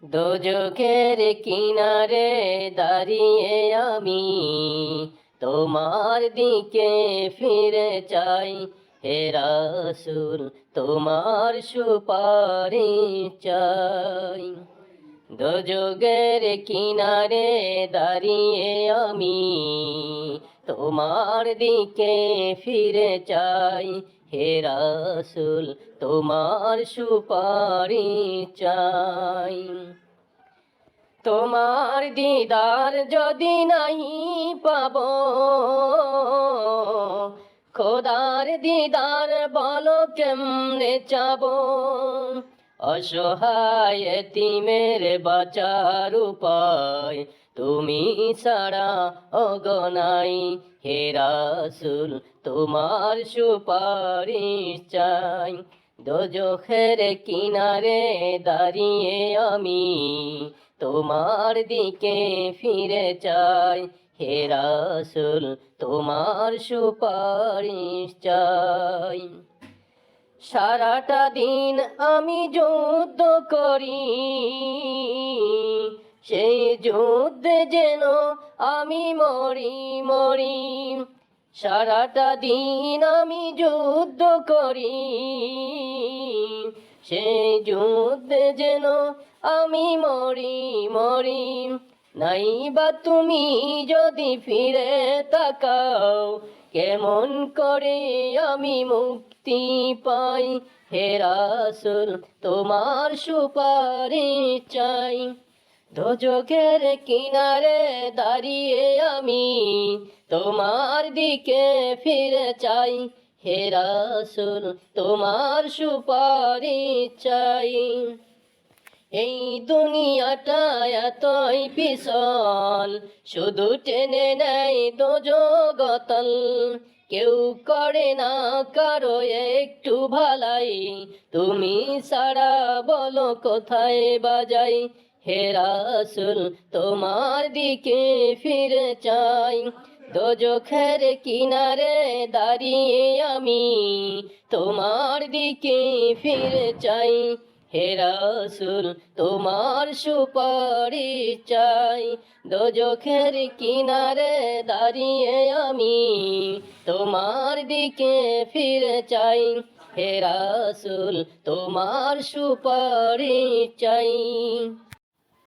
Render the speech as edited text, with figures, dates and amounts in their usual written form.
দোজখের কিনারে দাঁড়িয়ে আমি তোমার দিকে ফিরে চাই। হে রাসূল, তোমার সুপারিশ চাই। দোজখের কিনারে দাঁড়িয়ে আমি তোমার দিকে ফিরে চাই। হে রাসূল, তোমার সুপারিশ চাই। তোমার দিদার যদি নাই পাবো, খোদার দিদার বলো কেমনে চাবো। অসহায় এতিমের বাঁচার উপায় তুমি ছাড়া অগনাই। হে রাসূল, তোমার সুপারিশ চাই। দোজখের কিনারে দাঁড়িয়ে আমি তোমার দিকে ফিরে চাই। হে রাসূল, তোমার সুপারিশ চাই। সারাটা দিন আমি যুদ্ধ করি, সেই যুদ্ধে যেন আমি মরি মরি। সারাটা দিন আমি যুদ্ধ করি, সেই যুদ্ধে যেন আমি মরি মরি। নাইবা তুমি যদি ফিরে তাকাও, কেমন করে আমি মুক্তি পাই। হে রাসূল, তোমার সুপারিশ চাই। দোজখের কিনারে দাঁড়িয়ে আমি তোমার দিকে ফিরে চাই। হে রাসূল, তোমার সুপারিশ চাই। এই দুনিয়াটা এতই পিছল, শুধু টেনে নেয় দোজগতল। কেউ করে না কারো একটু ভালাই, তুমি ছাড়া বলো কোথায় বাজাই। হে রাসূল, তোমার দিকে ফিরে চাই। দোজখের কিনারে দাঁড়িয়ে আমি তোমার দিকে ফিরে চাই। হে রাসূল, তোমার সুপারিশ চাই। দোজখের কিনারে দাঁড়িয়ে আমি তোমার দিকে ফিরে চাই। হে রাসূল, তোমার সুপারিশ চাই।